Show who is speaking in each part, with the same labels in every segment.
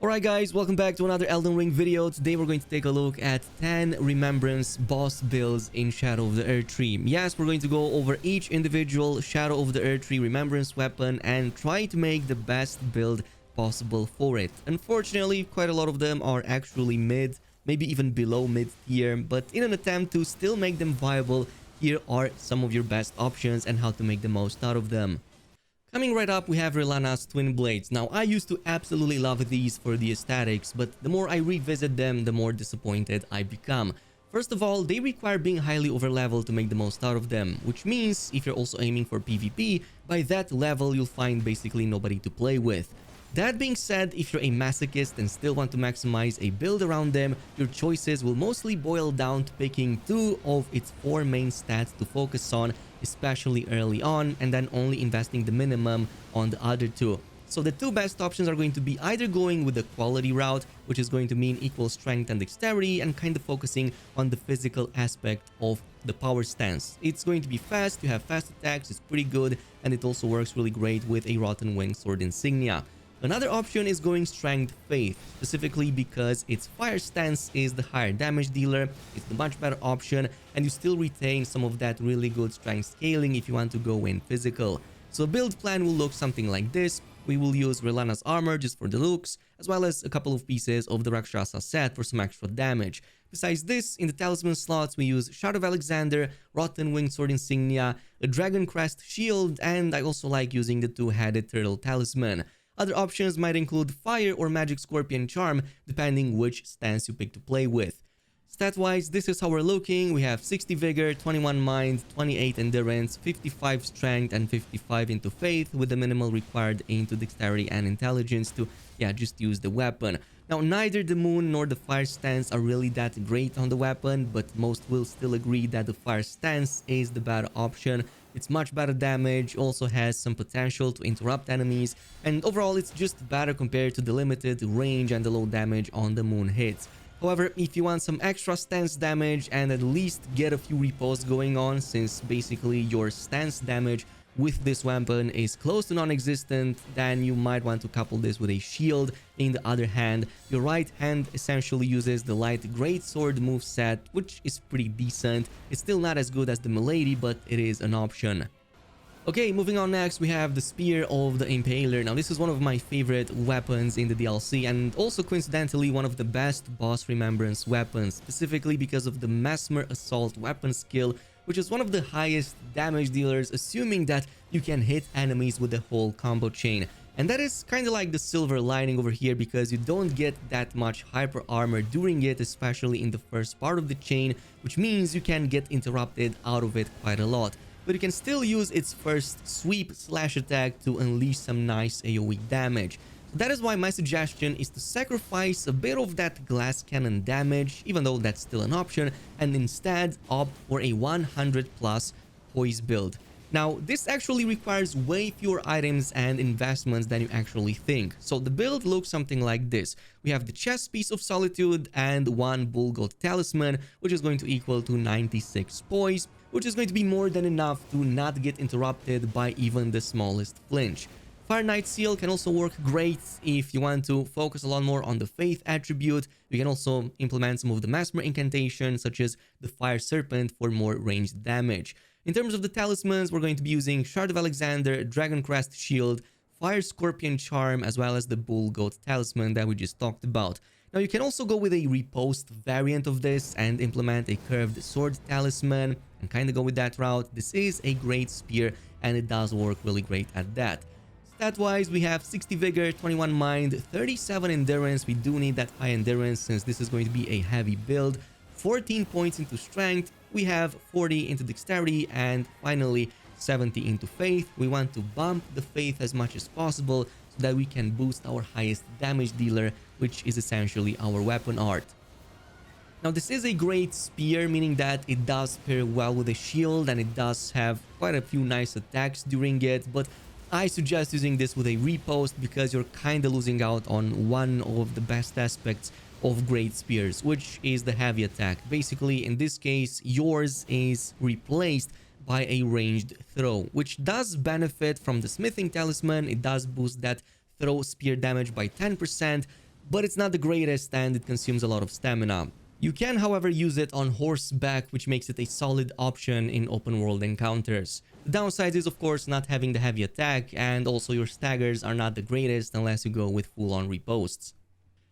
Speaker 1: Alright guys, welcome back to another Elden Ring video. Today we're going to take a look at 10 Remembrance boss builds in Shadow of the Erdtree. Yes, we're going to go over each individual Shadow of the Erdtree Remembrance weapon and try to make the best build possible for it. Unfortunately, quite a lot of them are actually mid, maybe even below mid tier, but in an attempt to still make them viable, here are some of your best options and how to make the most out of them. Coming right up, we have Rellana's Twin Blades. Now, I used to absolutely love these for the aesthetics, but the more I revisit them, the more disappointed I become. First of all, they require being highly overleveled to make the most out of them, which means if you're also aiming for PvP, by that level you'll find basically nobody to play with. That being said, if you're a masochist and still want to maximize a build around them, your choices will mostly boil down to picking 2 of its 4 main stats to focus on, especially early on, and then only investing the minimum on the other 2. So the 2 best options are going to be either going with the quality route, which is going to mean equal strength and dexterity, and kind of focusing on the physical aspect of the power stance. It's going to be fast, you have fast attacks, it's pretty good, and it also works really great with a Rotten Wing Sword insignia. Another option is going Strength Faith, specifically because its fire stance is the higher damage dealer, it's the much better option, and you still retain some of that really good strength scaling if you want to go in physical. So a build plan will look something like this. We will use Rellana's armor just for the looks, as well as a couple of pieces of the Rakshasa set for some extra damage. Besides this, in the talisman slots, we use Shard of Alexander, Rotten Winged Sword insignia, a Dragon Crest shield, and I also like using the 2-headed turtle talisman. Other options might include Fire or Magic Scorpion Charm, depending which stance you pick to play with. Stat-wise, this is how we're looking. We have 60 Vigor, 21 Mind, 28 Endurance, 55 Strength, and 55 into Faith, with the minimal required into Dexterity and Intelligence to, just use the weapon. Now, neither the Moon nor the Fire stance are really that great on the weapon, but most will still agree that the Fire stance is the better option. It's much better damage, also has some potential to interrupt enemies, and overall it's just better compared to the limited range and the low damage on the Moon hits. However, if you want some extra stance damage and at least get a few repos going on, since basically your stance damage with this weapon is close to non-existent, then you might want to couple this with a shield. In the other hand, your right hand essentially uses the light Greatsword moveset, which is pretty decent. It's still not as good as the Milady, but it is an option. Okay, moving on next, we have the Spear of the Impaler. Now, this is one of my favorite weapons in the DLC, and also coincidentally one of the best boss remembrance weapons, specifically because of the Mesmer Assault weapon skill, which is one of the highest damage dealers, assuming that you can hit enemies with the whole combo chain. And that is kind of like the silver lining over here, because you don't get that much hyper armor during it, especially in the first part of the chain, which means you can get interrupted out of it quite a lot. But you can still use its first sweep slash attack to unleash some nice AoE damage. So that is why my suggestion is to sacrifice a bit of that glass cannon damage, even though that's still an option, and instead opt for a 100 plus poise build. Now, this actually requires way fewer items and investments than you actually think. So the build looks something like this. We have the chest piece of Solitude and 1 Bull Goat Talisman, which is going to equal to 96 poise, which is going to be more than enough to not get interrupted by even the smallest flinch. Fire Knight Seal can also work great if you want to focus a lot more on the Faith attribute. You can also implement some of the Mesmer incantations, such as the Fire Serpent, for more ranged damage. In terms of the talismans, we're going to be using Shard of Alexander, Dragon Crest Shield, Fire Scorpion Charm, as well as the Bull Goat Talisman that we just talked about. Now, you can also go with a repost variant of this and implement a Curved Sword Talisman and kind of go with that route. This is a great spear and it does work really great at that. Stat-wise, we have 60 Vigor, 21 Mind, 37 Endurance. We do need that high Endurance since this is going to be a heavy build. 14 points into Strength. We have 40 into Dexterity, and finally 70 into Faith. We want to bump the Faith as much as possible so that we can boost our highest damage dealer, which is essentially our weapon art. Now, this is a great spear, meaning that it does pair well with a shield and it does have quite a few nice attacks during it, but I suggest using this with a repost because you're kind of losing out on one of the best aspects of great spears, which is the heavy attack. Basically, in this case, yours is replaced by a ranged throw, which does benefit from the smithing talisman. It does boost that throw spear damage by 10%, but it's not the greatest and it consumes a lot of stamina. You can, however, use it on horseback, which makes it a solid option in open world encounters. The downside is, of course, not having the heavy attack, and also your staggers are not the greatest unless you go with full-on riposts.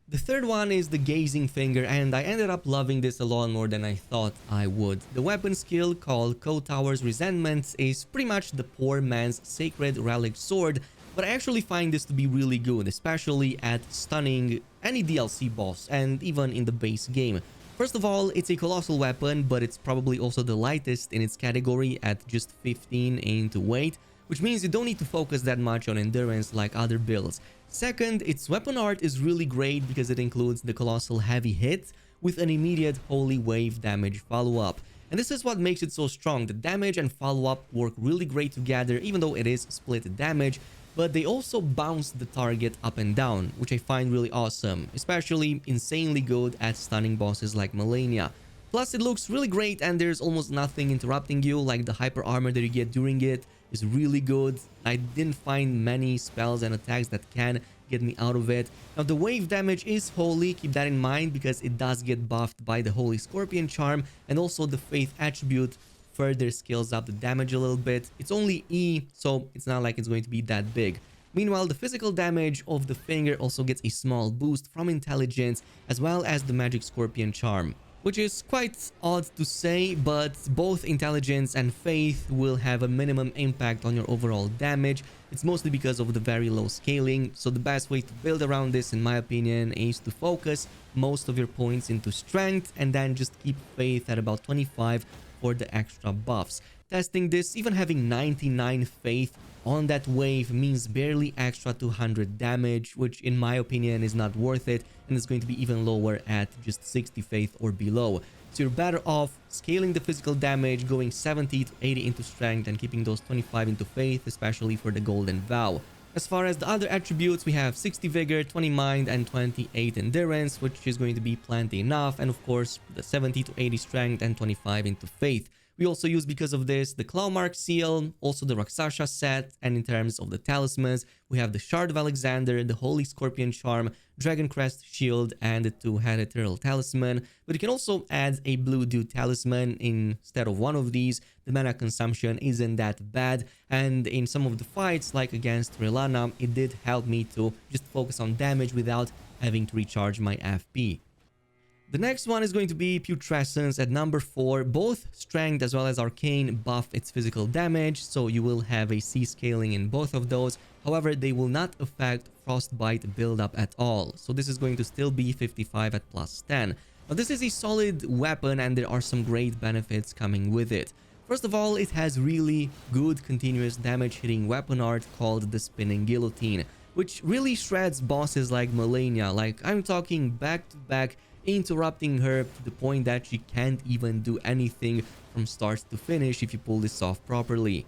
Speaker 1: The third one is the Gazing Finger, and I ended up loving this a lot more than I thought I would. The weapon skill, called Kotawar's Resentment, is pretty much the poor man's sacred relic sword, but I actually find this to be really good, especially at stunning any DLC boss and even in the base game. First of all, it's a colossal weapon, but it's probably also the lightest in its category at just 15 into weight, which means you don't need to focus that much on endurance like other builds. Second, its weapon art is really great because it includes the colossal heavy hit with an immediate holy wave damage follow-up. And this is what makes it so strong. The damage and follow-up work really great together, even though it is split damage, but they also bounce the target up and down, which I find really awesome, especially insanely good at stunning bosses like Malenia. Plus, it looks really great and there's almost nothing interrupting you, like the hyper armor that you get during it is really good. I didn't find many spells and attacks that can get me out of it. Now, the wave damage is holy, keep that in mind, because it does get buffed by the Holy Scorpion Charm, and also the Faith attribute further scales up the damage a little bit. It's only E, so it's not like it's going to be that big. Meanwhile, the physical damage of the finger also gets a small boost from intelligence, as well as the Magic Scorpion Charm, which is quite odd to say, but both intelligence and faith will have a minimum impact on your overall damage. It's mostly because of the very low scaling, so the best way to build around this, in my opinion, is to focus most of your points into strength and then just keep faith at about 25 for the extra buffs. Testing this, even having 99 faith on that wave means barely extra 200 damage, which in my opinion is not worth it, and it's going to be even lower at just 60 faith or below. So you're better off scaling the physical damage, going 70 to 80 into strength, and keeping those 25 into faith, especially for the golden vow. As far as the other attributes, we have 60 vigor, 20 mind, and 28 endurance, which is going to be plenty enough, and of course the 70 to 80 strength and 25 into faith. We also use, because of this, the Clawmark Seal, also the Rakshasa set, and in terms of the talismans, we have the Shard of Alexander, the Holy Scorpion Charm, Dragon Crest Shield, and the Two-Headed Turtle Talisman. But you can also add a Blue Dew Talisman instead of one of these. The mana consumption isn't that bad, and in some of the fights, like against Rellana, it did help me to just focus on damage without having to recharge my FP. The next one is going to be Putrescence at number 4. Both Strength as well as Arcane buff its physical damage, so you will have a C scaling in both of those. However, they will not affect Frostbite buildup at all, so this is going to still be 55 at plus 10. Now, this is a solid weapon and there are some great benefits coming with it. First of all, it has really good continuous damage hitting weapon art called the Spinning Guillotine, which really shreds bosses like Malenia. Like, I'm talking back to back, interrupting her to the point that she can't even do anything from start to finish if you pull this off properly.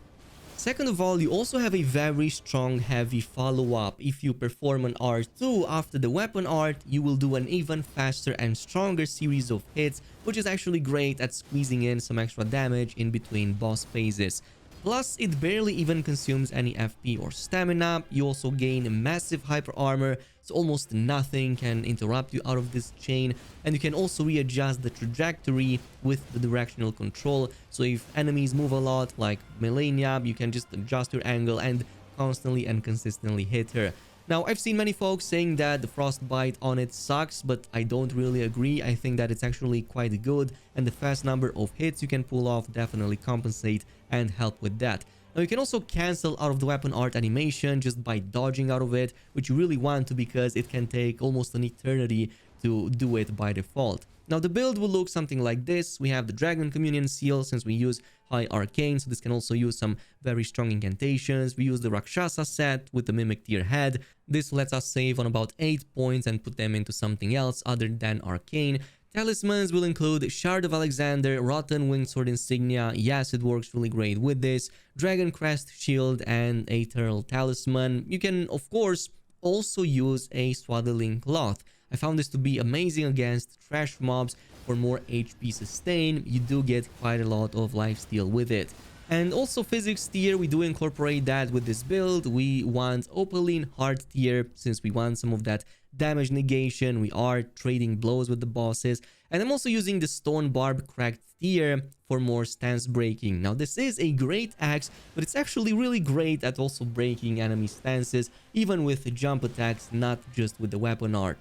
Speaker 1: Second of all, you also have a very strong heavy follow-up. If you perform an R2 after the weapon art, you will do an even faster and stronger series of hits, which is actually great at squeezing in some extra damage in between boss phases. Plus, it barely even consumes any FP or stamina. You also gain massive hyper armor, so almost nothing can interrupt you out of this chain. And you can also readjust the trajectory with the directional control. So if enemies move a lot, like Malenia, you can just adjust your angle and constantly and consistently hit her. Now, I've seen many folks saying that the Frostbite on it sucks, but I don't really agree. I think that it's actually quite good, and the fast number of hits you can pull off definitely compensate and help with that. Now, you can also cancel out of the weapon art animation just by dodging out of it, which you really want to because it can take almost an eternity to do it by default. Now, the build will look something like this. We have the Dragon Communion Seal since we use high arcane, so this can also use some very strong incantations. We use the Rakshasa set with the Mimic Tier head. This lets us save on about 8 points and put them into something else other than arcane. Talismans will include Shard of Alexander, Rotten Winged Sword Insignia. Yes, it works really great with this. Dragon Crest Shield and a Turtle Talisman. You can, of course, also use a Swaddling Cloth. I found this to be amazing against trash mobs for more HP sustain. You do get quite a lot of lifesteal with it. And also physics tier, we do incorporate that with this build. We want Opaline Heart tier since we want some of that damage negation. We are trading blows with the bosses. And I'm also using the Stone Barb Cracked Tier for more stance breaking. Now this is a great axe, but it's actually really great at also breaking enemy stances, even with jump attacks, not just with the weapon art.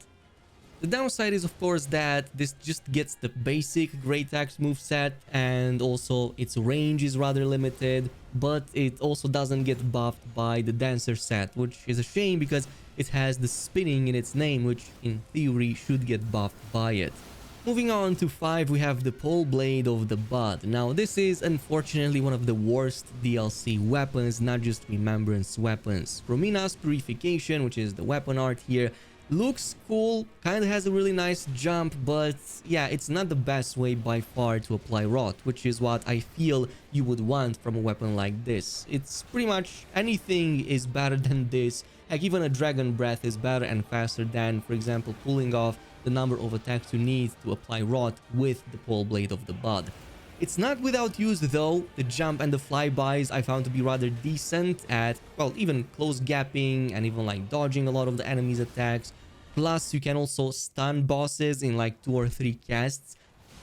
Speaker 1: The downside is of course that this just gets the basic Great Axe moveset, and also its range is rather limited, but it also doesn't get buffed by the Dancer set, which is a shame because it has the spinning in its name, which in theory should get buffed by it. Moving on to 5, we have the Poleblade of the Bud. Now this is unfortunately one of the worst DLC weapons, not just remembrance weapons. Romina's Purification, which is the weapon art here, looks cool, kind of has a really nice jump, but yeah, it's not the best way by far to apply rot, which is what I feel you would want from a weapon like this. It's pretty much anything is better than this. Like even a Dragon Breath is better and faster than, for example, pulling off the number of attacks you need to apply rot with the Poleblade of the Bud. It's not without use though. The jump and the flybys I found to be rather decent at, well, even close gapping and even like dodging a lot of the enemy's attacks. Plus you can also stun bosses in like 2 or 3 casts.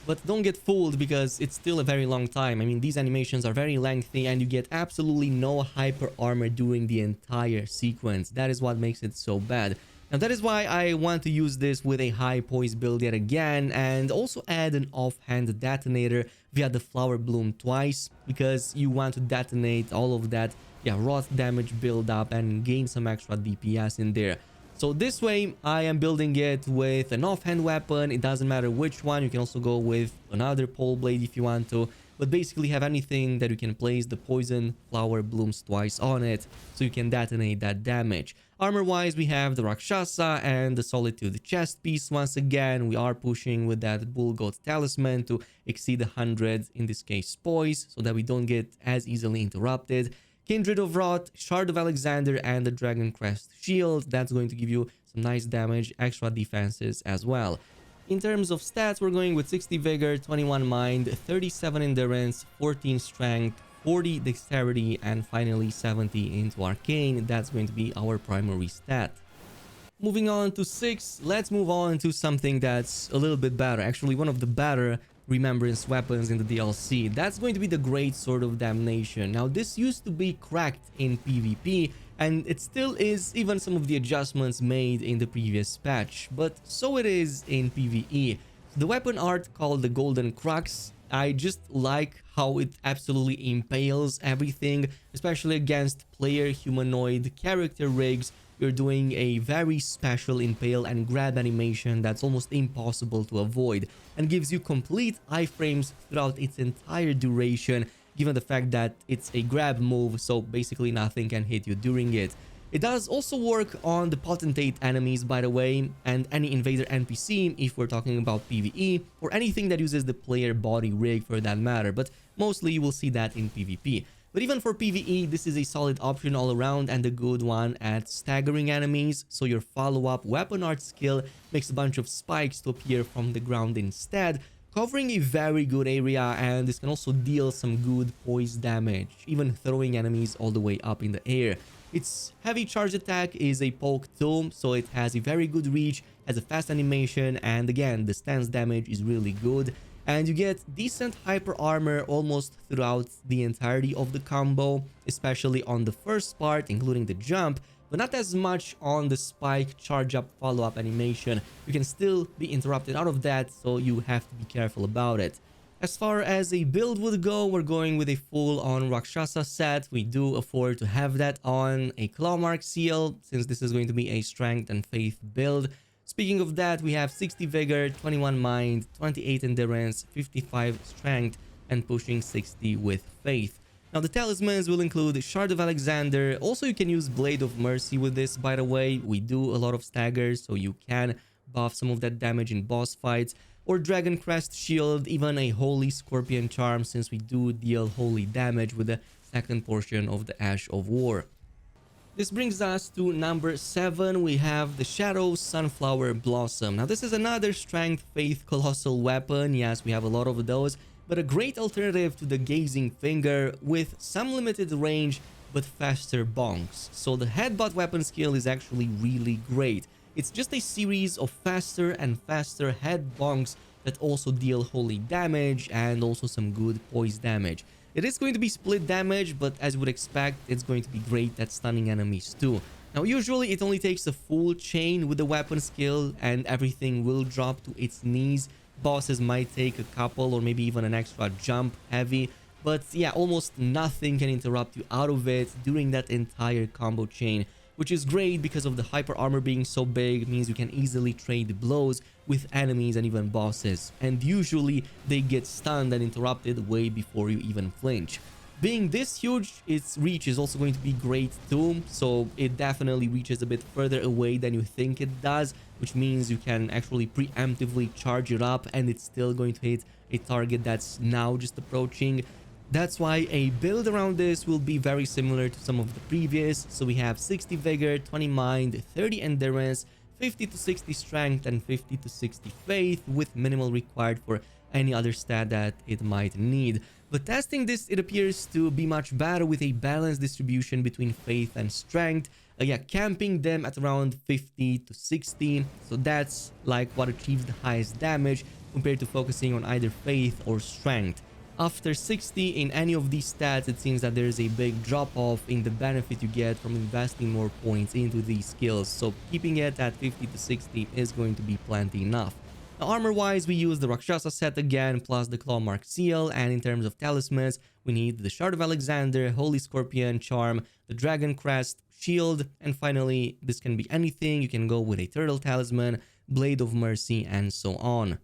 Speaker 1: But don't get fooled because it's still a very long time. I mean, these animations are very lengthy and you get absolutely no hyper armor during the entire sequence. That is what makes it so bad. Now that is why I want to use this with a high poise build yet again, and also add an offhand detonator via the Flower Bloom twice, because you want to detonate all of that rot damage build up and gain some extra DPS in there. So this way I am building it with an offhand weapon. It doesn't matter which one. You can also go with another Poleblade if you want to, but basically have anything that you can place the poison flower blooms twice on it so you can detonate that damage. Armor wise, we have the Rakshasa and the Solitude chest piece. Once again, we are pushing with that Bull Goat talisman to exceed 100, in this case poise, so that we don't get as easily interrupted. Kindred of Rot, Shard of Alexander, and the Dragon Crest shield. That's going to give you some nice damage, extra defenses as well. In terms of stats, we're going with 60 Vigor, 21 Mind, 37 Endurance, 14 Strength, 40 Dexterity, and finally 70 into Arcane. That's going to be our primary stat. Moving on to 6, let's move on to something that's a little bit better. Actually, one of the better remembrance weapons in the DLC. That's going to be the Greatsword of Damnation. Now, this used to be cracked in PvP, and it still is, even some of the adjustments made in the previous patch, but so it is in PvE. The weapon art called the Golden Crux, I just like how it absolutely impales everything, especially against player humanoid character rigs. You're doing a very special impale and grab animation that's almost impossible to avoid, and gives you complete iframes throughout its entire duration, given the fact that it's a grab move, so basically nothing can hit you during it. It does also work on the potentate enemies, by the way, and any invader NPC if we're talking about PvE, or anything that uses the player body rig for that matter, but mostly you will see that in PvP. But even for PvE, this is a solid option all around and a good one at staggering enemies, so your follow-up weapon art skill makes a bunch of spikes to appear from the ground instead, covering a very good area, and this can also deal some good poise damage, even throwing enemies all the way up in the air. Its heavy charge attack is a poke too, so it has a very good reach, has a fast animation, and again, the stance damage is really good. And you get decent hyper armor almost throughout the entirety of the combo, especially on the first part, including the jump, but not as much on the spike charge up follow-up animation. You can still be interrupted out of that, so you have to be careful about it. As far as a build would go, we're going with a full-on Rakshasa set. We do afford to have that on a Clawmark seal, since this is going to be a strength and faith build. Speaking of that, we have 60 Vigor, 21 Mind, 28 Endurance, 55 Strength, and pushing 60 with Faith. Now, the talismans will include Shard of Alexander. Also, you can use Blade of Mercy with this, by the way. We do a lot of staggers, so you can buff some of that damage in boss fights. Or Dragon Crest Shield, even a Holy Scorpion Charm, since we do deal holy damage with the second portion of the Ash of War. This brings us to number 7. We have the Shadow Sunflower Blossom. Now, this is another Strength Faith Colossal weapon. Yes, we have a lot of those, but a great alternative to the Gazing Finger with some limited range but faster bonks. So the Headbutt weapon skill is actually really great. It's just a series of faster and faster head bonks that also deal holy damage and also some good poise damage. It is going to be split damage, but as you would expect, it's going to be great at stunning enemies too. Now, usually it only takes a full chain with the weapon skill and everything will drop to its knees. Bosses might take a couple or maybe even an extra jump heavy, but yeah, almost nothing can interrupt you out of it during that entire combo chain, which is great because of the hyper armor being so big. It means you can easily trade blows with enemies and even bosses, and usually they get stunned and interrupted way before you even flinch. Being this huge, its reach is also going to be great too, so it definitely reaches a bit further away than you think it does, which means you can actually preemptively charge it up and it's still going to hit a target that's now just approaching. That's why a build around this will be very similar to some of the previous. So we have 60 vigor, 20 mind, 30 endurance, 50 to 60 strength, and 50 to 60 faith, with minimal required for any other stat that it might need. But testing this, it appears to be much better with a balanced distribution between faith and strength. Yeah, camping them at around 50 to 60. So that's like what achieves the highest damage compared to focusing on either faith or strength. After 60 in any of these stats, it seems that there is a big drop off in the benefit you get from investing more points into these skills. So keeping it at 50 to 60 is going to be plenty enough. Now, armor-wise, we use the Rakshasa set again, plus the Claw Mark Seal, and in terms of talismans, we need the Shard of Alexander, Holy Scorpion Charm, the Dragon Crest, Shield, and finally, this can be anything. You can go with a Turtle Talisman, Blade of Mercy, and so on.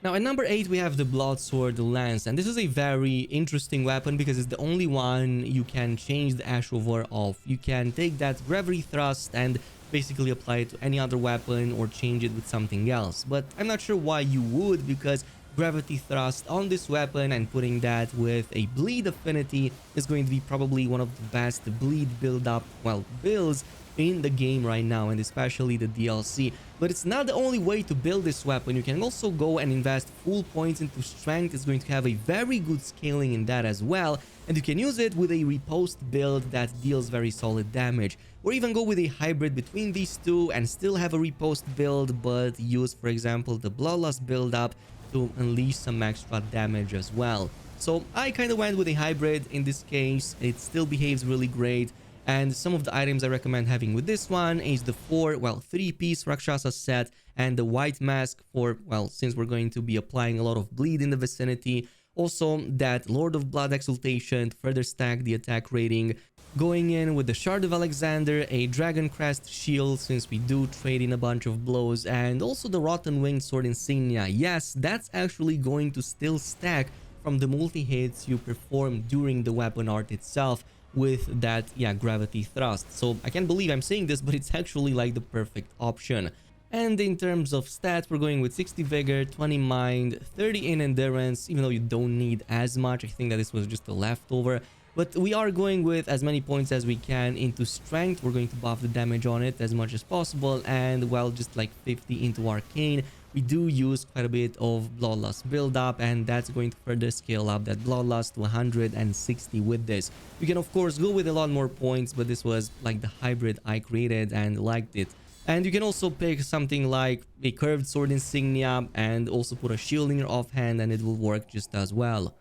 Speaker 1: Now, at number 8, we have the Bloodsword Lance, and this is a very interesting weapon because it's the only one you can change the Ashover of. You can take that Gravity Thrust and basically apply it to any other weapon or change it with something else. But I'm not sure why you would, because Gravity Thrust on this weapon and putting that with a Bleed affinity is going to be probably one of the best Bleed build-up, well, builds in the game right now, and especially the DLC. But it's not the only way to build this weapon. You can also go and invest full points into strength. It's going to have a very good scaling in that as well, and you can use it with a riposte build that deals very solid damage, or even go with a hybrid between these two and still have a riposte build but use, for example, the Bloodlust build up to unleash some extra damage as well. So I kind of went with a hybrid in this case. It still behaves really great. And some of the items I recommend having with this one is the 3-piece Rakshasa set and the white mask for, well, since we're going to be applying a lot of bleed in the vicinity. Also, that Lord of Blood Exaltation to further stack the attack rating. Going in with the Shard of Alexander, a Dragon Crest shield since we do trade in a bunch of blows, and also the Rotten Winged Sword Insignia. Yes, that's actually going to still stack from the multi-hits you perform during the weapon art itself, with that, yeah, gravity thrust. So I can't believe I'm saying this, but it's actually like the perfect option. And in terms of stats, we're going with 60 vigor, 20 mind, 30 in endurance, even though you don't need as much. I think that this was just a leftover. But we are going with as many points as we can into strength. We're going to buff the damage on it as much as possible. And, well, just like 50 into arcane. We do use quite a bit of Bloodlust build up, and that's going to further scale up that Bloodlust to 160 with this. You can of course go with a lot more points, but this was like the hybrid I created and liked it. And you can also pick something like a curved sword insignia and also put a shield in your offhand, and it will work just as well.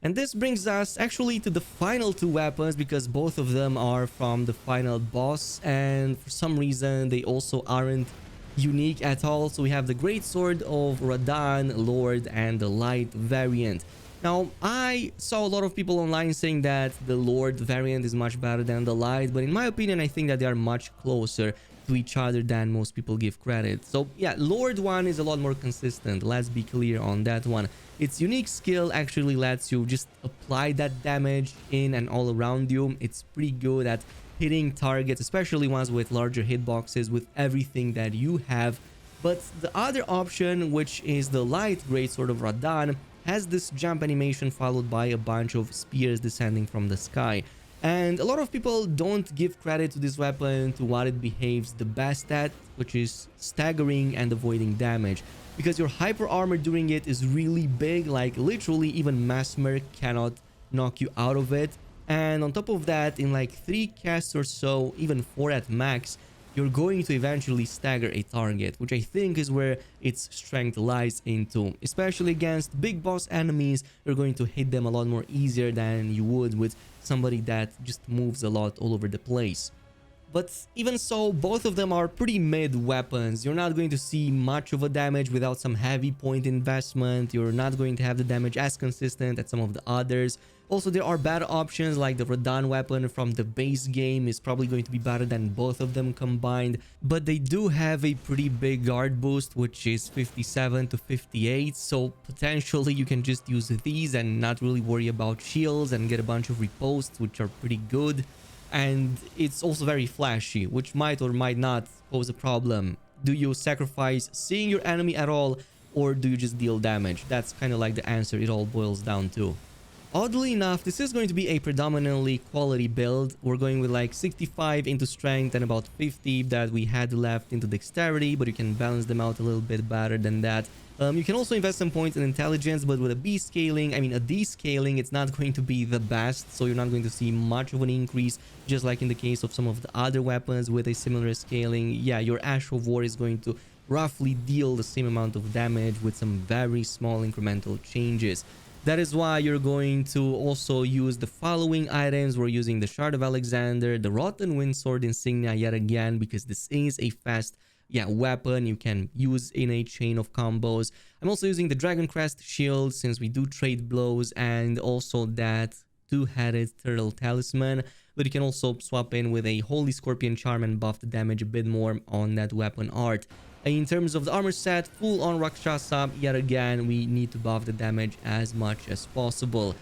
Speaker 1: And this brings us actually to the final two weapons, because both of them are from the final boss, and for some reason they also aren't unique at all. So we have the Greatsword of Radahn Lord and the light variant. Now, I saw a lot of people online saying that the Lord variant is much better than the light, but in my opinion, I think that they are much closer to each other than most people give credit. So yeah, Lord one is a lot more consistent. Let's be clear on that one. Its unique skill actually lets you just apply that damage in and all around you. It's pretty good at hitting targets, especially ones with larger hitboxes, with everything that you have. But the other option, which is the light Greatsword of Radahn, has this jump animation followed by a bunch of spears descending from the sky. And a lot of people don't give credit to this weapon to what it behaves the best at, which is staggering and avoiding damage, because your hyper armor during it is really big. Like literally even Mesmer cannot knock you out of it. And on top of that, in like 3 casts or so, even 4 at max, you're going to eventually stagger a target, which I think is where its strength lies into. Especially against big boss enemies, you're going to hit them a lot more easier than you would with somebody that just moves a lot all over the place. But even so, both of them are pretty mid weapons. You're not going to see much of a damage without some heavy point investment. You're not going to have the damage as consistent as some of the others. Also, there are better options like the Radahn weapon from the base game is probably going to be better than both of them combined. But they do have a pretty big guard boost, which is 57 to 58. So potentially you can just use these and not really worry about shields and get a bunch of riposts, which are pretty good. And it's also very flashy, which might or might not pose a problem. Do you sacrifice seeing your enemy at all, or do you just deal damage? That's kind of like the answer it all boils down to. Oddly enough, this is going to be a predominantly quality build. We're going with like 65 into strength and about 50 that we had left into dexterity, but you can balance them out a little bit better than that. You can also invest some points in intelligence, but with a B scaling, a D scaling, it's not going to be the best, so you're not going to see much of an increase, just like in the case of some of the other weapons with a similar scaling. Yeah, your Ash of War is going to roughly deal the same amount of damage with some very small incremental changes. That is why you're going to also use the following items. We're using the Shard of Alexander, the Rotten Windsword Insignia yet again, because this is a fast weapon you can use in a chain of combos. I'm also using the Dragon Crest Shield since we do trade blows, and also that two-headed turtle talisman, but you can also swap in with a Holy Scorpion Charm and buff the damage a bit more on that weapon art. In terms of the armor set, full on Rakshasa, yet again we need to buff the damage as much as possible.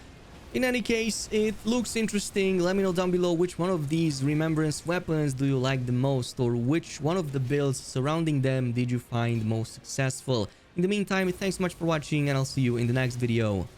Speaker 1: In any case, it looks interesting. Let me know down below which one of these remembrance weapons do you like the most, or which one of the builds surrounding them did you find most successful. In the meantime, thanks so much for watching, and I'll see you in the next video.